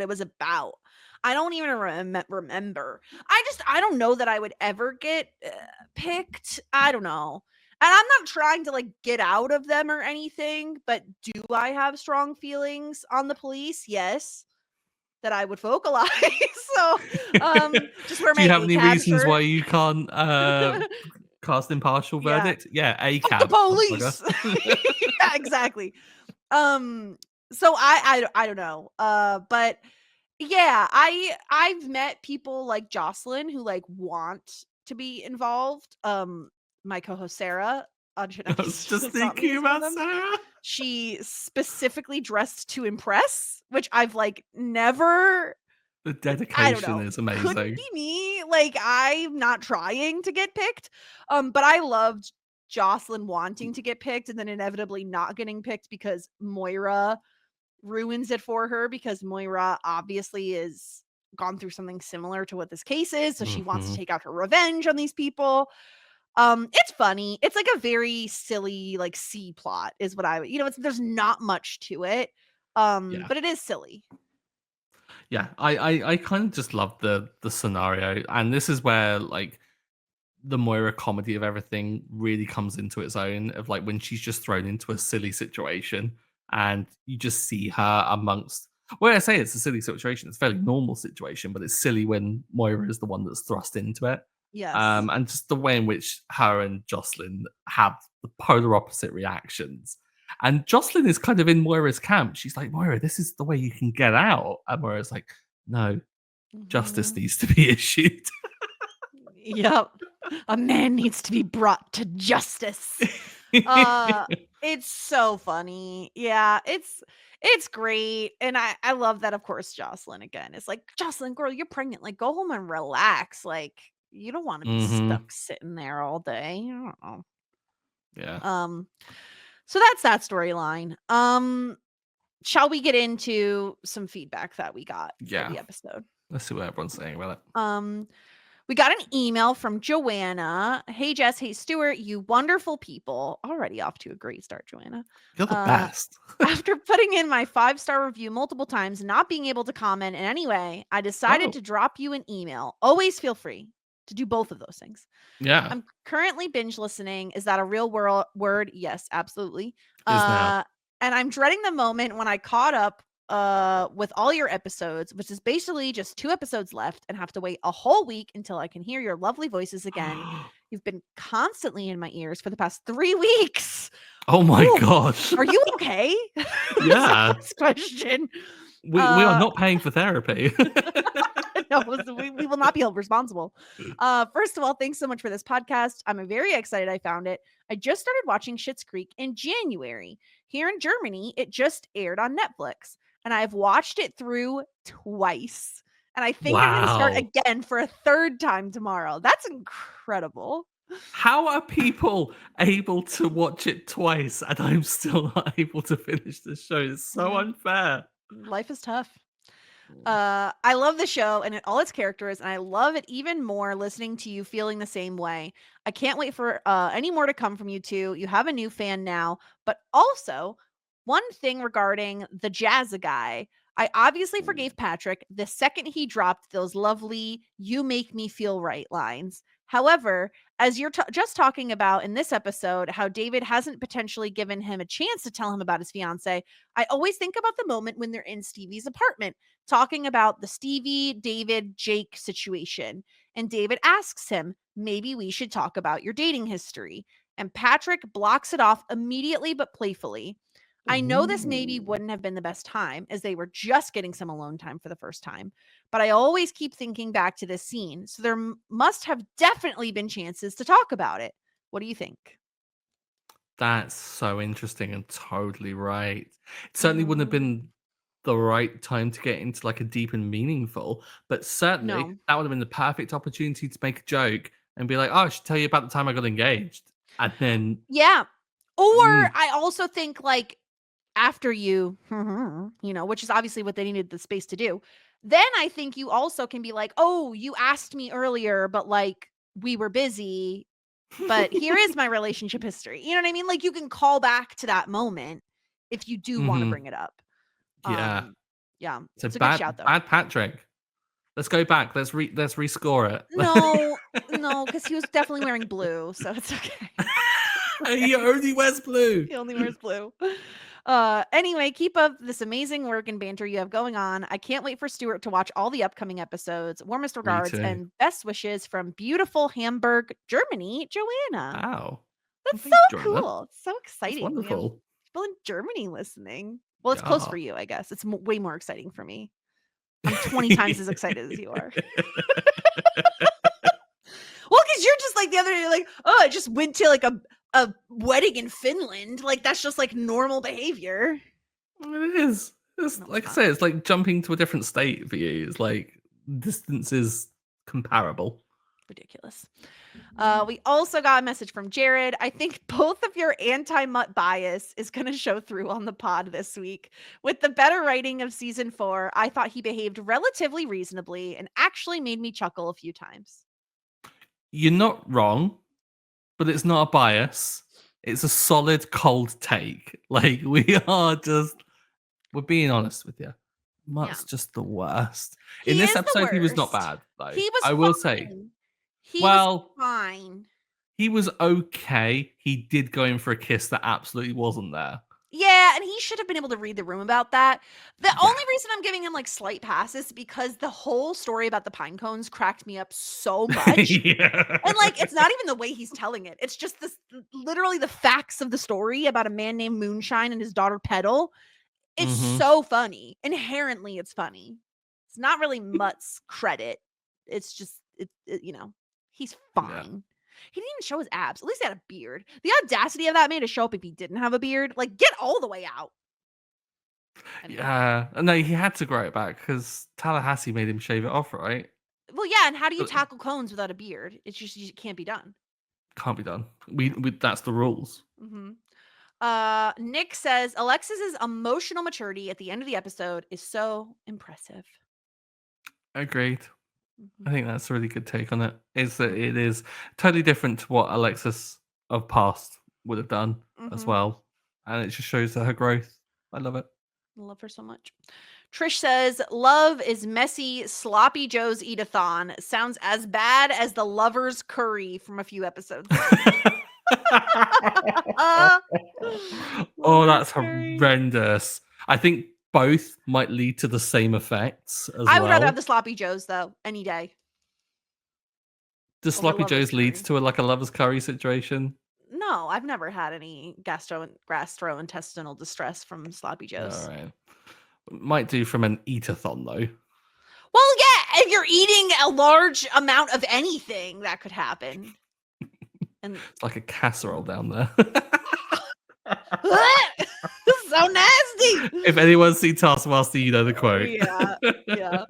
was about. I don't even remember. I don't know that I would ever get picked. I don't know. And I'm not trying to like get out of them or anything, but do I have strong feelings on the police? Yes. That I would vocalize. So just where do my you have any reasons shirt. why you can't cast impartial verdict? Yeah, the police. Yeah, exactly. So I don't know. But yeah, I've met people like Jocelyn who like want to be involved. My co-host Sarah on Schitt. I was just thinking about Sarah. She specifically dressed to impress, which I've like never. The dedication is amazing. Could be me. Like, I'm not trying to get picked. But I loved Jocelyn wanting to get picked and then inevitably not getting picked because Moira ruins it for her, because Moira obviously is gone through something similar to what this case is. So she wants to take out her revenge on these people. It's funny. It's like a very silly, like C plot is what there's not much to it. But it is silly. Yeah, I kind of just love the scenario, and this is where like the Moira comedy of everything really comes into its own, of like when she's just thrown into a silly situation and you just see her amongst, well, I say it's a silly situation, it's a fairly normal situation, but it's silly when Moira is the one that's thrust into it. Yes. And just the way in which her and Jocelyn have the polar opposite reactions. And Jocelyn is kind of in Moira's camp. She's like, Moira, this is the way you can get out. And Moira's like, no, justice needs to be issued. Yep. A man needs to be brought to justice. It's so funny. Yeah, it's great. And I love that, of course, Jocelyn again. It's like, Jocelyn, girl, you're pregnant. Like, go home and relax. Like, you don't want to be stuck sitting there all day. I don't know. Yeah. So that's that storyline. Shall we get into some feedback that we got for the episode? Let's see what everyone's saying about it. We got an email from Joanna. Hey, Jess. Hey, Stuart. You wonderful people. Already off to a great start, Joanna. You're the best. After putting in my 5-star review multiple times and not being able to comment in any way, I decided to drop you an email. Always feel free to do both of those things. Yeah. I'm currently binge listening. Is that a real word? Yes, absolutely. Is now. And I'm dreading the moment when I caught up with all your episodes, which is basically just 2 episodes left, and have to wait a whole week until I can hear your lovely voices again. You've been constantly in my ears for the past 3 weeks. Oh my gosh. Are you okay? Yeah. Next question. We are not paying for therapy. No, we will not be held responsible. First of all, thanks so much for this podcast. I'm very excited I found it. I just started watching Schitt's Creek in January. Here in Germany, it just aired on Netflix, and I've watched it through twice. And I think I'm going to start Wow. again for a third time tomorrow. That's incredible. How are people able to watch it twice and I'm still not able to finish the show? It's so Yeah, unfair. life is tough. I love the show and all its characters, and I love it even more listening to you feeling the same way. I can't wait for any more to come from you two. You have a new fan now, but also one thing regarding the Jazza guy. I obviously forgave Patrick the second he dropped those lovely "You make me feel right" lines. However, as you're just talking about in this episode, how David hasn't potentially given him a chance to tell him about his fiance, I always think about the moment when they're in Stevie's apartment talking about the Stevie, David, Jake situation. And David asks him, maybe we should talk about your dating history. And Patrick blocks it off immediately but playfully. I know this maybe Ooh. wouldn't have been the best time as they were just getting some alone time for the first time, but I always keep thinking back to this scene. So there must have definitely been chances to talk about it. What do you think? That's so interesting and totally right. It certainly wouldn't have Mhm. been the right time to get into like a deep and meaningful, but certainly No. that would have been the perfect opportunity to make a joke and be like, "Oh, I should tell you about the time I got engaged." And then, Yeah. Or mm, I also think like after you, which is obviously what they needed the space to do, then I think you also can be like, "Oh, you asked me earlier, but like we were busy, but here is my relationship history." You know what I mean? Like you can call back to that moment if you do want to mhm, bring it up. yeah. Yeah, So it's a good bad, shout though. bad Patrick. Let's go back. Let's rescore No, no, because he was definitely wearing blue, so it's okay. it. He only wears blue. He only wears blue. Anyway, keep up this amazing work and banter you have going on. I can't wait for Stuart to watch all the upcoming episodes. Warmest Me regards too. and best wishes from beautiful Hamburg, Germany, Joanna. Wow. Well, That's so thank you, Joanna. cool. It's so That's exciting. We have wonderful. people in Germany listening. Well, it's close Yeah. for you, I guess. It's way more exciting for me. I'm 20 times as excited as you are. Well, because you're just like the other day, like, oh, I just went to like a wedding in Finland. Like, that's just like normal behavior. It is. It's No, it's like I not. say, it's like jumping to a different state for you. It's like distance is comparable. Ridiculous. We also got a message from Jared. I think both of your anti-Mutt bias is going to show through on the pod this week. With the better writing of season 4, I thought he behaved relatively reasonably and actually made me chuckle a few times. You're not wrong, but it's not a bias. It's a solid cold take. Like we're being honest with you. Yeah. Mutt's just the worst. In He this is the episode, he was not worst. bad though. He was I will say. fine. He was Well, fine. he was okay. He did go in for a kiss that absolutely wasn't there. Yeah, and he should have been able to read the room about that. The Yeah. only reason I'm giving him like slight passes is because the whole story about the pine cones cracked me up so much. Yeah. And like it's not even the way he's telling it. It's just this literally the facts of the story about a man named Moonshine and his daughter Petal. It's Mhm. so funny. Inherently it's funny. It's not really Mutt's credit. It's just he's Yeah. fine. He didn't even show his abs. At least he had a beard. The audacity of that man to show up if he didn't have a beard. Like, get all the way out. Anyway. Yeah. No, he had to grow it back because Tallahassee made him shave it off, right? Well, yeah, and how do you But tackle cones without a beard? It's just it can't be done. can't be done. We that's the rules. Mhm. Nick says Alexis's emotional maturity at the end of the episode is so impressive. Agreed. I Mhm. think that's a really good take on it. Is that it is totally different to what Alexis of past would have done as Mhm. well, and it just shows her growth. I love it. I love her so much. Trish says, "Love is messy, sloppy Joe's eat-a-thon. Sounds as bad as the lover's curry from a few episodes ago." Oh, Lover's that's curry. horrendous. I think both might lead to the same effects as I would rather have well. the sloppy Joes though, any day The over sloppy lover's joes leads curry. to like a lover's curry situation. No, I've never had any gastrointestinal distress from sloppy All Joes. right, might do from an eatathon though. Well, yeah, if you're eating a large amount of anything, that could happen. And It's like a casserole down there. so nasty. If anyone's seen Taskmaster, you know the quote. Yeah.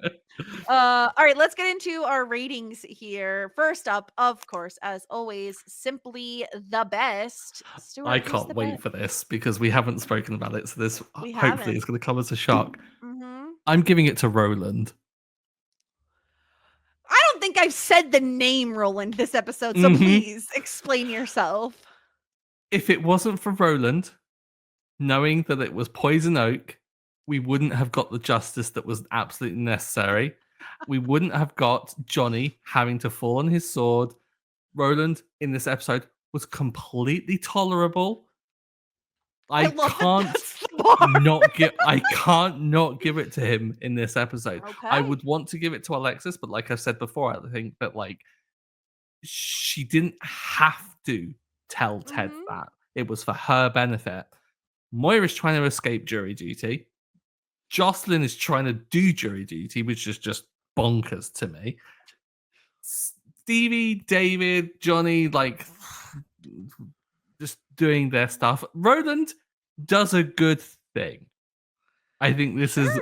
All right, let's get into our ratings here. First up, of course, as always, simply the best. Stuart, I who's can't the wait best? for this because we haven't spoken about it. So this We hopefully haven't. is going to come as a shock. Mm-hmm. I'm giving it to Roland. I don't think I've said the name Roland this episode, so Mm-hmm. please explain yourself. If it wasn't for Roland, knowing that it was poison oak, we wouldn't have got the justice that was absolutely necessary. We wouldn't have got Johnny having to fall on his sword. Roland in this episode was completely tolerable. I love can't that's the bar. I can't not give it to him in this episode. Okay. I would want to give it to Alexis, but like I've said before, I think that like she didn't have to tell Ted that. It was for her benefit. Moira's trying to escape jury duty. Jocelyn is trying to do jury duty, which is just bonkers to me. Stevie, David, Johnny, like just doing their stuff. Roland does a good thing. I think this is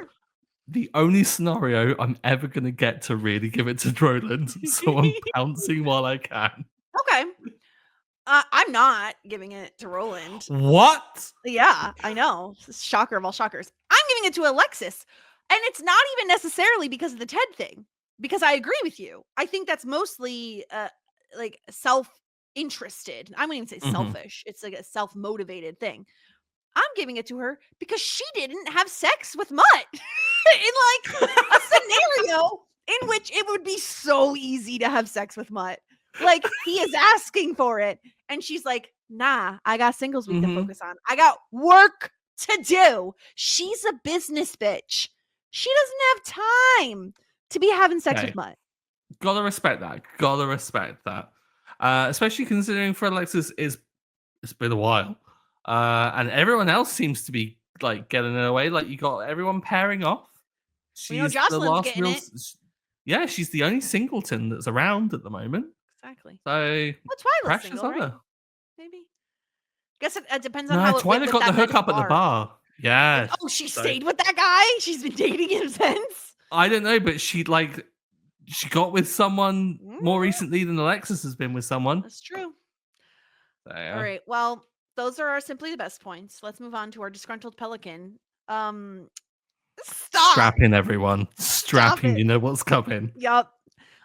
the only scenario I'm ever going to get to really give it to Roland. So I'm pouncing while I can. Okay. I'm not giving it to Roland. What? Yeah, I know. Shocker of all shockers. I'm giving it to Alexis. And it's not even necessarily because of the Ted thing, because I agree with you. I think that's mostly like self-interested. I wouldn't even say selfish. It's like a self-motivated thing. I'm giving it to her because she didn't have sex with Mutt in like a scenario in which it would be so easy to have sex with Mutt. Like he is asking for it. And she's like, nah, I got singles week to focus on. I got work to do. She's a business bitch. She doesn't have time to be having sex with Mutt. Gotta respect that. Especially considering for Alexis it's been a while. And everyone else seems to be like getting it away. Like you got everyone pairing off. She's the Jocelyn's last getting real. it. Yeah, she's the only singleton that's around at the moment. Exactly. So Twyla's single, right? Maybe. Guess it depends on how it went Twyla with got that the hookup at the bar. Yeah. Oh, she stayed with that guy? She's been dating him since? I don't know, but she got with someone more recently than Alexis has been with someone. That's true. So, yeah. All right. Well, those are our simply the best points. Let's move on to our disgruntled pelican. Stop. Strap in, everyone. Strap in. You know what's coming. Yup.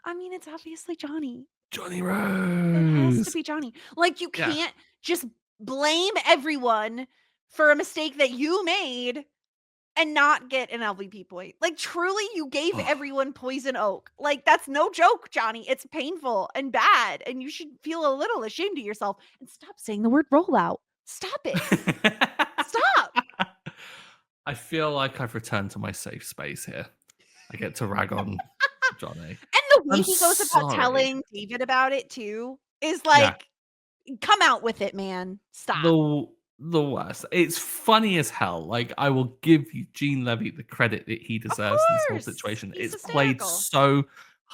I mean, it's obviously Johnny. Johnny Rose. It has to be Johnny. Like, you can't just blame everyone for a mistake that you made and not get an LVP point. Like, truly, you gave everyone poison oak. Like, that's no joke, Johnny. It's painful and bad, and you should feel a little ashamed of yourself and stop saying the word rollout. Stop it. Stop. I feel like I've returned to my safe space here. I get to rag on Johnny. And the way he goes about telling David about it, too, is like, come out with it, man. Stop. The worst. It's funny as hell. Like, I will give Eugene Levy the credit that he deserves in this whole situation. He's it's played so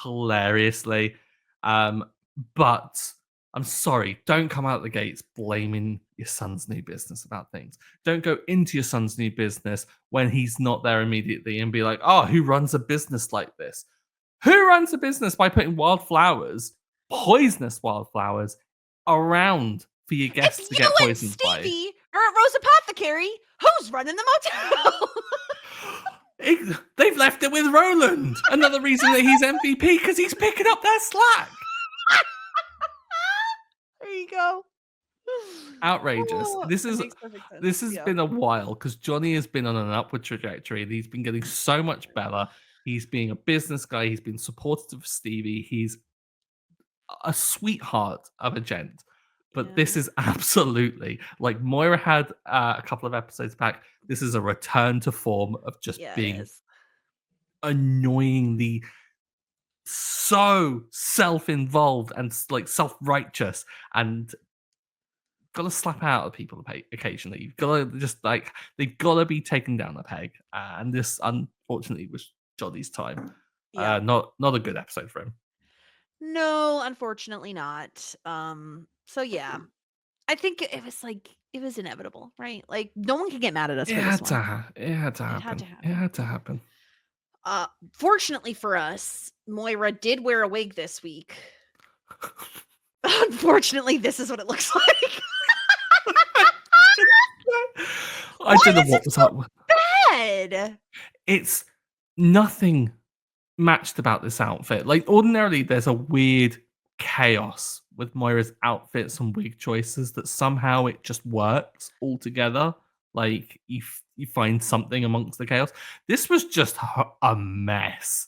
hilariously. But I'm sorry, don't come out the gates blaming your son's new business about things. Don't go into your son's new business when he's not there immediately and be like, oh, who runs a business like this? Who runs a business by putting wildflowers, poisonous wildflowers, around for your guests to get poisoned by? Stevie or Rose Apothecary, who's running the motel? They've left it with Roland. Another reason that he's MVP, because he's picking up their slack. There you go. Outrageous. This has been a while because Johnny has been on an upward trajectory. He's been getting so much better. He's being a business guy. He's been supportive of Stevie. He's a sweetheart of a gent. But this is absolutely, like Moira had a couple of episodes back, this is a return to form of just being annoyingly so self-involved and like self-righteous, and got to slap out at people occasionally. You've got to just like, they've got to be taken down a peg. And this, unfortunately, was Johnny's time. Yeah. Not a good episode for him. No, unfortunately not. So yeah. I think it was inevitable, right? Like no one can get mad at us for this one. It had to It had to happen. It happen. had to happen. Fortunately for us, Moira did wear a wig this week. Unfortunately, this is what it looks like. I Why don't know is what it was so up with bad? it's nothing matched about this outfit. Like ordinarily there's a weird chaos with Moira's outfits and wig choices that somehow it just works all together. Like you find something amongst the chaos. This was just a mess.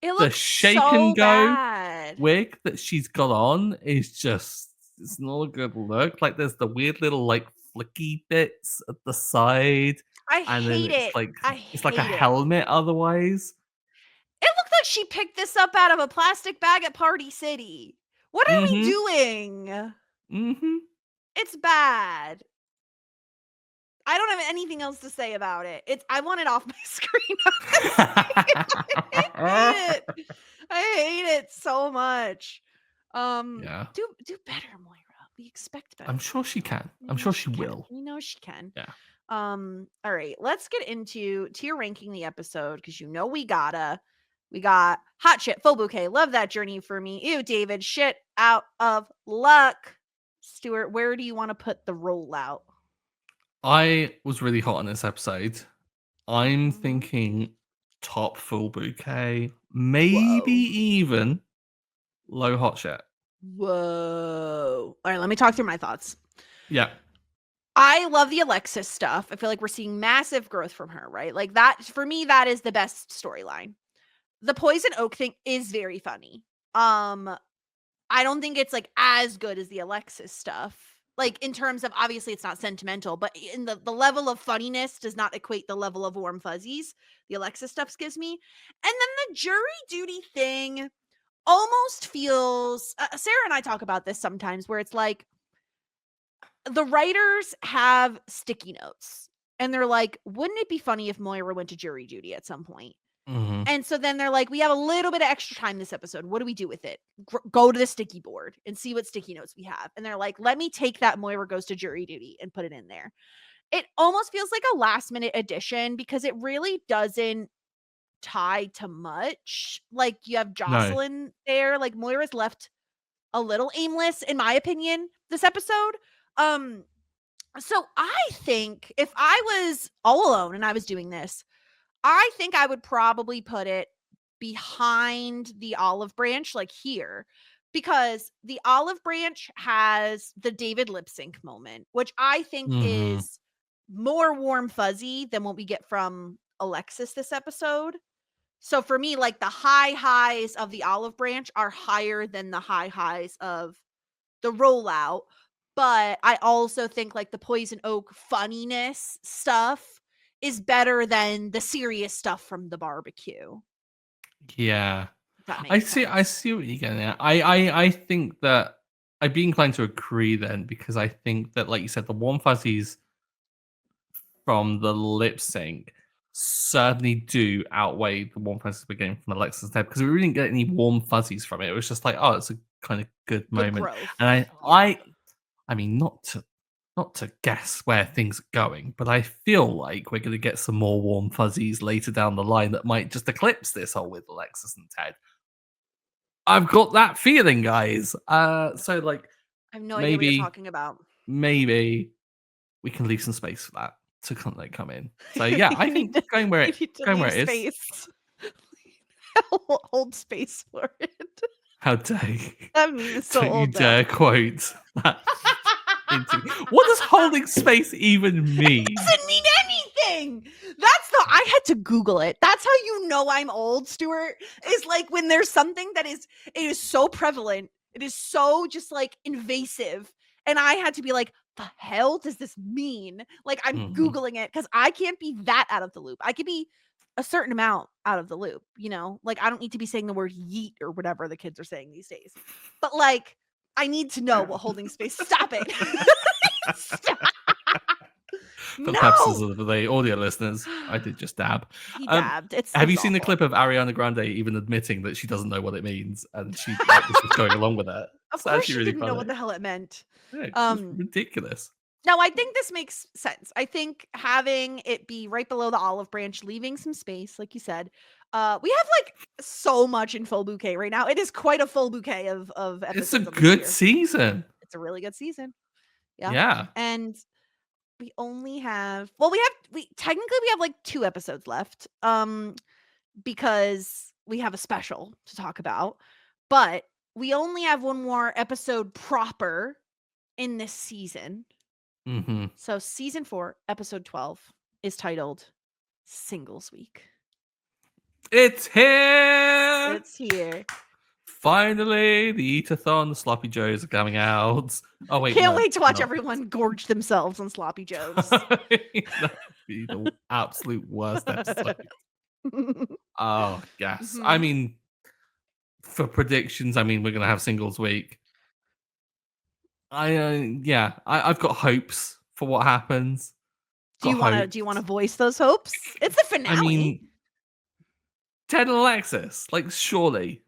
It The looks shake and so go bad. wig that she's got on is just it's not a good look. Like there's the weird little like flicky bits at the side, I and then hate it. I it's like a hate it. helmet otherwise. It looked like she picked this up out of a plastic bag at Party City. What are we Mm-hmm. doing? Mm-hmm. It's bad. I don't have anything else to say about it. I want it off my screen. I hate it. I hate it so much. Yeah. Do better, Moira. We expect better. I'm sure she can. We I'm know sure she she can. will. We know she can. Yeah. All right, let's get into tier ranking the episode because we gotta. We got hot shit, full bouquet. Love that journey for me. Ew, David, shit out of luck. Stuart, where do you want to put the rollout? I was really hot on this episode. I'm Mhm. thinking top full bouquet, maybe Whoa. even low hot shit. Whoa. All right, let me talk through my thoughts. Yeah. I love the Alexis stuff. I feel like we're seeing massive growth from her, right? Like that for me, that is the best storyline. The poison oak thing is very funny. I don't think it's like as good as the Alexis stuff. Like in terms of obviously it's not sentimental, but in the level of funniness does not equate the level of warm fuzzies the Alexis stuff gives me. And then the jury duty thing almost feels Sarah and I talk about this sometimes where it's like the writers have sticky notes and they're like, wouldn't it be funny if Moira went to jury duty at some point? Mm-hmm. And so then they're like, we have a little bit of extra time this episode. What do we do with it? Go to the sticky board and see what sticky notes we have. And they're like, let me take that Moira goes to jury duty and put it in there. It almost feels like a last minute addition because it really doesn't tie to much. Like you have No. Jocelyn there. Like Moira's left a little aimless, in my opinion, this episode. So I think if I was all alone and I was doing this, I think I would probably put it behind the olive branch, like here, because the olive branch has the David lip sync moment, which I think Mm-hmm. is more warm fuzzy than what we get from Alexis this episode. So for me, like the high highs of the olive branch are higher than the high highs of the rollout. But I also think like the poison oak funniness stuff is better than the serious stuff from the barbecue. Yeah. If that makes I sense. see what you're getting at. I think that I'd be inclined to agree then because I think that like you said, the warm fuzzies from the lip sync certainly do outweigh the warm fuzzies we're getting from Alexis and Ted because we really didn't get any warm fuzzies from it. It was just like, oh, it's a kind of good Good moment. growth. And Yeah. I mean, not to guess where things are going, but I feel like we're going to get some more warm fuzzies later down the line that might just eclipse this whole with Alexis and Ted. I've got that feeling, guys. So like I have no idea what you're maybe talking about. maybe we can leave some space for that to come in. So yeah, I you think need to going you need to where leave it is. space. Hold space for it. How dare you? That meme is so Don't you old though. dare quote that. What does holding space even mean? Doesn't mean anything. I had to Google it. That's how you know I'm old, Stuart. Is like when there's something that it is so prevalent, it is so just like invasive. And I had to be like, the hell does this mean? Like I'm Mhm. Googling it because I can't be that out of the loop. I could be a certain amount out of the loop, Like I don't need to be saying the word yeet or whatever the kids are saying these days. But like I need to know what holding space. Stop it. Stop. For the purposes No! of the audio listeners, I did just dab. He dabbed. Have It's you seen the awful. clip of Ariana Grande even admitting that she doesn't know what it means and she like was just going along with it? Of It's course actually she really didn't know what funny. the hell it meant. Yeah, it's just Um, ridiculous. no, I think this makes sense. I think having it be right below the olive branch, leaving some space, like you said. We have like so much in full bouquet right now. It is quite a full bouquet of It's a episodes on this good year. season. It's a really good season. Yeah. Yeah. And we only have we technically we have like 2 episodes left. Because we have a special to talk about. But we only have one more episode proper in this season. Mm-hmm. So season 4, episode 12 is titled Singles Week. It's here. It's here. Finally, the Eatathon, the Sloppy Joes are coming out. Oh wait, Can't no, wait to watch no. everyone gorge themselves on Sloppy Joes. That would be the absolute worst episode. Oh, yes. I Mhm. mean, for predictions, I mean, we're gonna have singles week. I've got hopes for what happens. Do you want to voice those hopes? It's the finale. I mean, Ted and Alexis, like, surely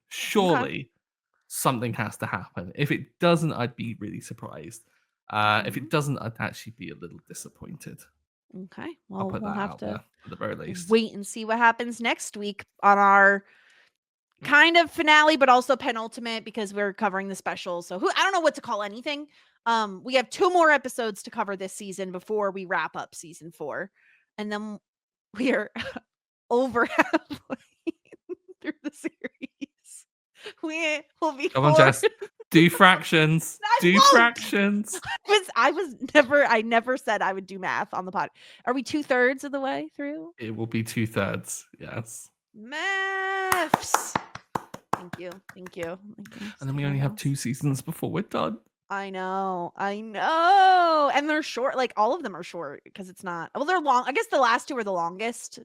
something has to happen. If it doesn't, I'd be really surprised. If it doesn't, I'd actually be a little disappointed. Okay. Well, I'll put we'll that have out to there at the very least. wait and see what happens next week on our kind of finale, but also penultimate because we're covering the special. So I don't know what to call anything. We have 2 more episodes to cover this season before we wrap up season 4. And then we are over halfway through the series. We will be Come on, Jess. Do fractions. Do fractions. I never said I would do math on the pod. Are we 2/3 of the way through? It will be 2/3. Yes. Maths. Thank you. And then we only have 2 seasons before we're done. I know. And they're short. Like all of them are short because it's not. Well, they're long. I guess the last 2 are the longest,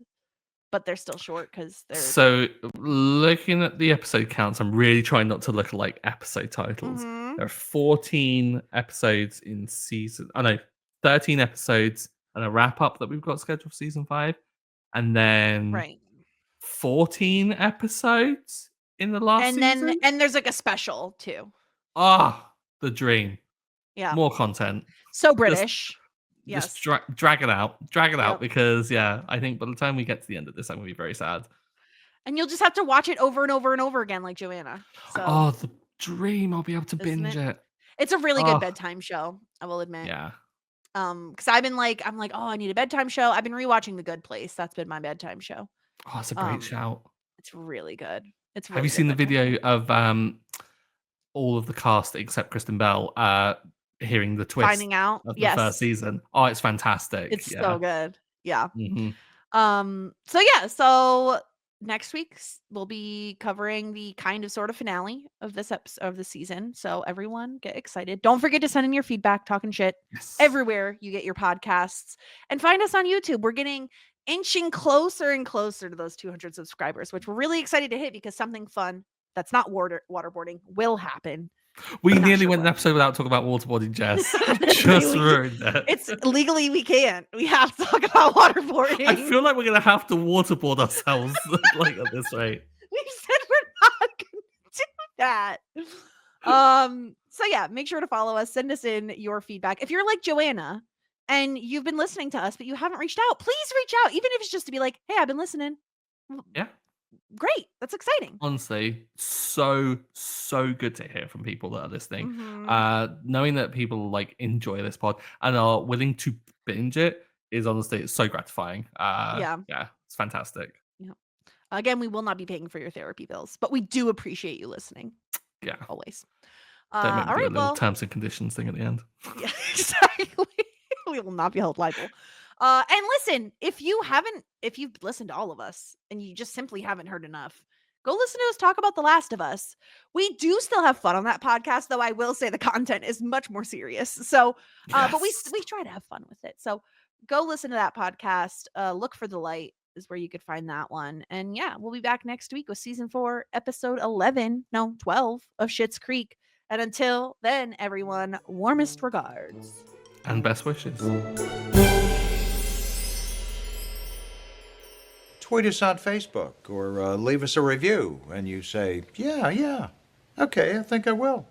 but they're still short because they're. So looking at the episode counts, I'm really trying not to look at like episode titles. Mhm. There are 14 episodes in season. 13 episodes and a wrap up that we've got scheduled for season 5, and then Right. 14 episodes in the last season. And there's like a special too. The dream. Yeah. More content. So British. Just drag it out. Because I think by the time we get to the end of this, I'm gonna be very sad. And you'll just have to watch it over and over and over again, like Joanna. So the dream! I'll be able to binge it. It's a really good bedtime show, I will admit. Yeah. Because I'm like, oh, I need a bedtime show. I've been rewatching The Good Place. That's been my bedtime show. Oh, it's a great shout. It's really good. Have you seen the video of all of the cast except Kristen Bell hearing the twist finding out of the first season? Oh, it's fantastic. It's so good. Yeah. Mm-hmm. So next week we'll be covering the kind of sort of finale of this episode of the season. So everyone get excited. Don't forget to send in your feedback, talking shit everywhere you get your podcasts, and find us on YouTube. We're getting inching closer and closer to those 200 subscribers, which we're really excited to hit because something fun that's not waterboarding will happen. We nearly went an episode without talking about waterboarding, Jess. Just ruined it. It's legally we can't. We have to talk about waterboarding. I feel like we're gonna have to waterboard ourselves like at this rate. We said we're not gonna do that. So yeah, make sure to follow us. Send us in your feedback. If you're like Joanna and you've been listening to us, but you haven't reached out, please reach out, even if it's just to be like, hey, I've been listening. Yeah. Great. That's exciting. Honestly, so good to hear from people that are listening. Mm-hmm. Knowing that people like enjoy this pod and are willing to binge it is honestly, it's so gratifying. Yeah, it's fantastic. Yeah. Again, we will not be paying for your therapy bills, but we do appreciate you listening. Yeah. Always. Don't make me do a little terms and conditions thing at the end. Yeah, exactly. We will not be held liable. And listen, if you've listened to all of us and you just simply haven't heard enough, go listen to us talk about The Last of Us. We do still have fun on that podcast, though I will say the content is much more serious. So, but we try to have fun with it. So go listen to that podcast. Look for The Light is where you could find that one. And yeah, we'll be back next week with season 4, episode 12 of Schitt's Creek. And until then, everyone, warmest regards. And best wishes. Tweet us on Facebook or leave us a review and you say, yeah, okay, I think I will.